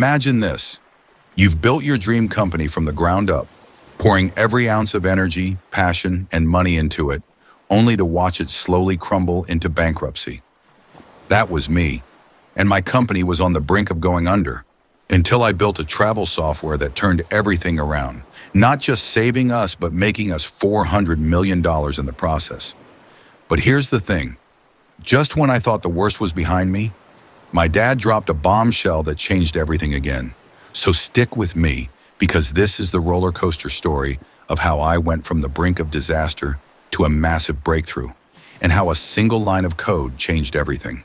Imagine this. You've built your dream company from the ground up, pouring every ounce of energy, passion, and money into it, only to watch it slowly crumble into bankruptcy. That was me, and my company was on the brink of going under, until I built a travel software that turned everything around, not just saving us, but making us $400 million in the process. But here's the thing. Just when I thought the worst was behind me, my dad dropped a bombshell that changed everything again. So stick with me, because this is the roller coaster story of how I went from the brink of disaster to a massive breakthrough, and how a single line of code changed everything.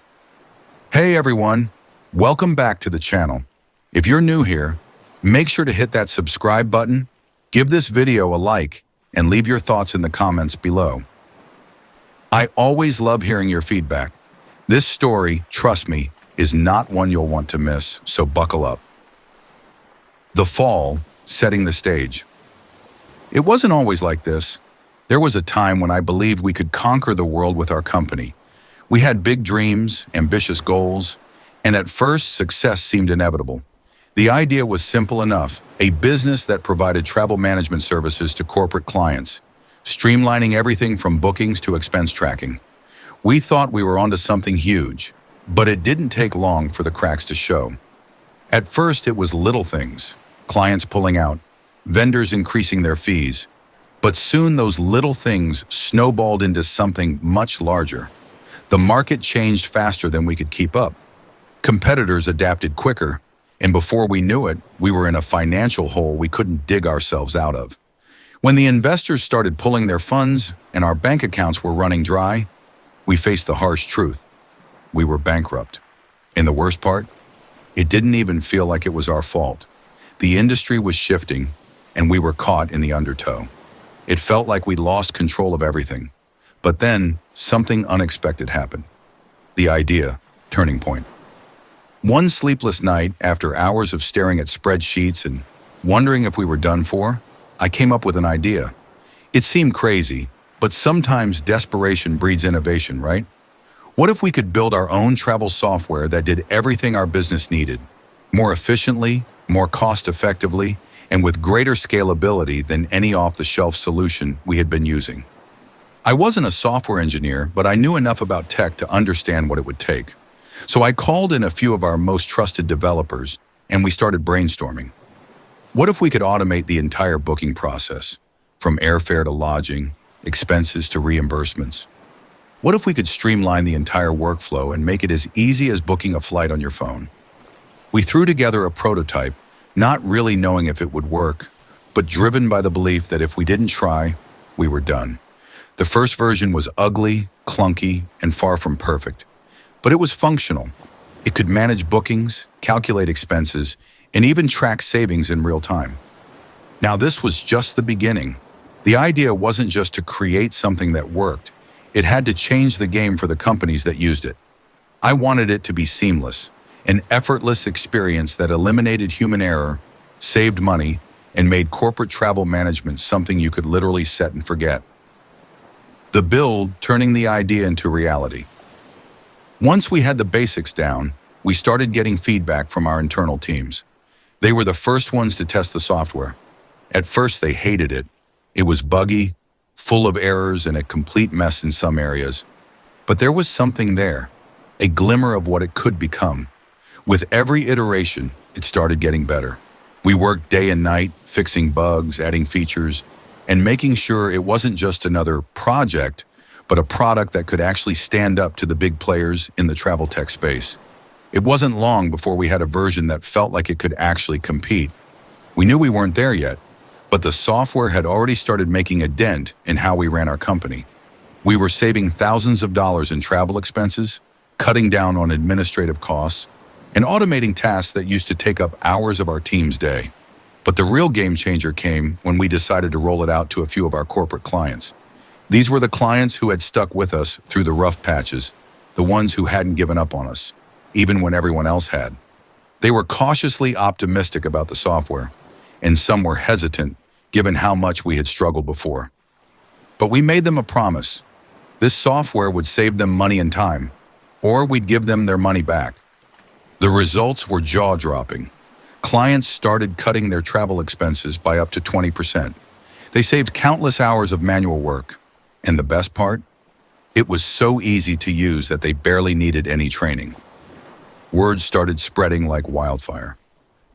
Hey everyone, welcome back to the channel. If you're new here, make sure to hit that subscribe button, give this video a like, and leave your thoughts in the comments below. I always love hearing your feedback. This story, trust me, is not one you'll want to miss, so buckle up. The fall, setting the stage. It wasn't always like this. There was a time when I believed we could conquer the world with our company. We had big dreams, ambitious goals, and at first success seemed inevitable. The idea was simple enough, a business that provided travel management services to corporate clients, streamlining everything from bookings to expense tracking. We thought we were onto something huge, but it didn't take long for the cracks to show. At first, it was little things, clients pulling out, vendors increasing their fees, but soon those little things snowballed into something much larger. The market changed faster than we could keep up. Competitors adapted quicker, and before we knew it, we were in a financial hole we couldn't dig ourselves out of. When the investors started pulling their funds and our bank accounts were running dry, we faced the harsh truth. We were bankrupt. And the worst part? It didn't even feel like it was our fault. The industry was shifting, and we were caught in the undertow. It felt like we lost control of everything. But then, something unexpected happened. The idea, turning point. One sleepless night, after hours of staring at spreadsheets and wondering if we were done for, I came up with an idea. It seemed crazy, but sometimes desperation breeds innovation, right? What if we could build our own travel software that did everything our business needed, more efficiently, more cost-effectively, and with greater scalability than any off-the-shelf solution we had been using? I wasn't a software engineer, but I knew enough about tech to understand what it would take. So I called in a few of our most trusted developers, and we started brainstorming. What if we could automate the entire booking process, from airfare to lodging, expenses to reimbursements? What if we could streamline the entire workflow and make it as easy as booking a flight on your phone? We threw together a prototype, not really knowing if it would work, but driven by the belief that if we didn't try, we were done. The first version was ugly, clunky, and far from perfect. But it was functional. It could manage bookings, calculate expenses, and even track savings in real time. Now, this was just the beginning. The idea wasn't just to create something that worked. It had to change the game for the companies that used it. I wanted it to be seamless, an effortless experience that eliminated human error, saved money, and made corporate travel management something you could literally set and forget. The build, turning the idea into reality. Once we had the basics down, we started getting feedback from our internal teams. They were the first ones to test the software. At first, they hated it. It was buggy, full of errors, and a complete mess in some areas. But there was something there, a glimmer of what it could become. With every iteration, it started getting better. We worked day and night, fixing bugs, adding features, and making sure it wasn't just another project, but a product that could actually stand up to the big players in the travel tech space. It wasn't long before we had a version that felt like it could actually compete. We knew we weren't there yet, but the software had already started making a dent in how we ran our company. We were saving thousands of dollars in travel expenses, cutting down on administrative costs, and automating tasks that used to take up hours of our team's day. But the real game changer came when we decided to roll it out to a few of our corporate clients. These were the clients who had stuck with us through the rough patches, the ones who hadn't given up on us, even when everyone else had. They were cautiously optimistic about the software, and some were hesitant given how much we had struggled before. But we made them a promise. This software would save them money and time, or we'd give them their money back. The results were jaw-dropping. Clients started cutting their travel expenses by up to 20%. They saved countless hours of manual work. And the best part? It was so easy to use that they barely needed any training. Word started spreading like wildfire.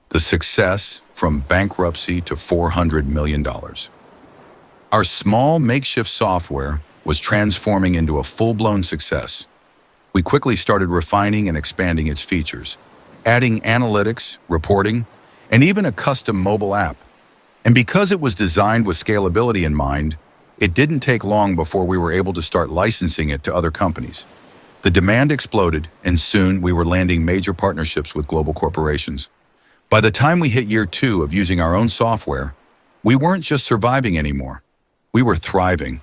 The success from bankruptcy to $400 million. Our small makeshift software was transforming into a full-blown success. We quickly started refining and expanding its features, adding analytics, reporting, and even a custom mobile app. And because it was designed with scalability in mind, it didn't take long before we were able to start licensing it to other companies. The demand exploded, and soon we were landing major partnerships with global corporations. By the time we hit year 2 of using our own software, we weren't just surviving anymore. We were thriving.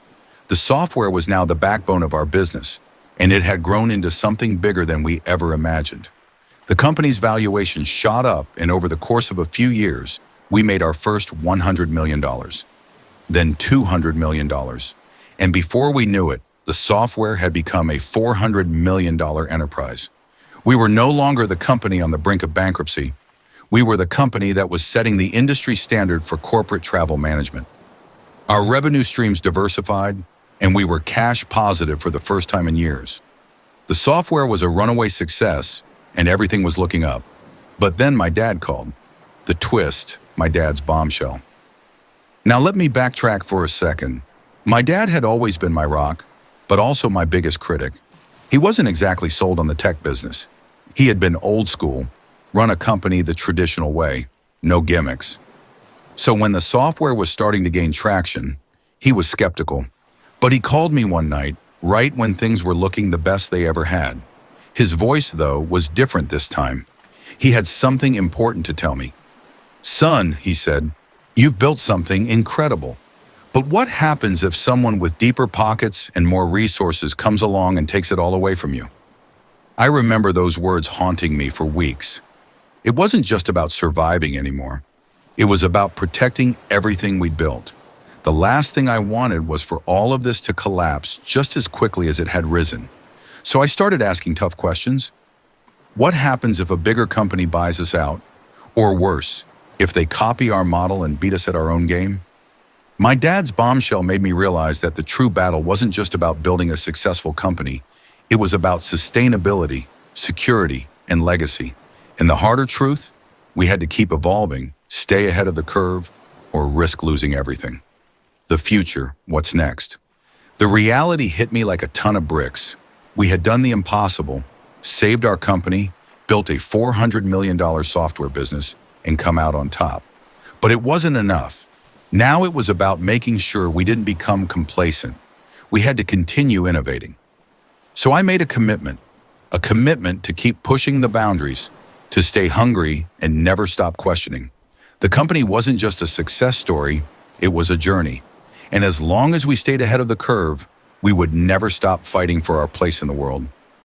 The software was now the backbone of our business, and it had grown into something bigger than we ever imagined. The company's valuation shot up, and over the course of a few years, we made our first $100 million, then $200 million. And before we knew it, the software had become a $400 million enterprise. We were no longer the company on the brink of bankruptcy. We were the company that was setting the industry standard for corporate travel management. Our revenue streams diversified, and we were cash positive for the first time in years. The software was a runaway success, and everything was looking up. But then my dad called. The twist, my dad's bombshell. Now let me backtrack for a second. My dad had always been my rock, but also my biggest critic. He wasn't exactly sold on the tech business. He had been old school, run a company the traditional way, no gimmicks. So when the software was starting to gain traction, he was skeptical. But he called me one night, right when things were looking the best they ever had. His voice, though, was different this time. He had something important to tell me. "Son," he said, "you've built something incredible. But what happens if someone with deeper pockets and more resources comes along and takes it all away from you?" I remember those words haunting me for weeks. It wasn't just about surviving anymore. It was about protecting everything we'd built. The last thing I wanted was for all of this to collapse just as quickly as it had risen. So I started asking tough questions. What happens if a bigger company buys us out? Or worse, if they copy our model and beat us at our own game? My dad's bombshell made me realize that the true battle wasn't just about building a successful company. It was about sustainability, security, and legacy. And the harder truth, we had to keep evolving, stay ahead of the curve, or risk losing everything. The future, what's next? The reality hit me like a ton of bricks. We had done the impossible, saved our company, built a $400 million software business, and come out on top. But it wasn't enough. Now it was about making sure we didn't become complacent. We had to continue innovating. So I made a commitment to keep pushing the boundaries, to stay hungry and never stop questioning. The company wasn't just a success story, it was a journey. And as long as we stayed ahead of the curve, we would never stop fighting for our place in the world.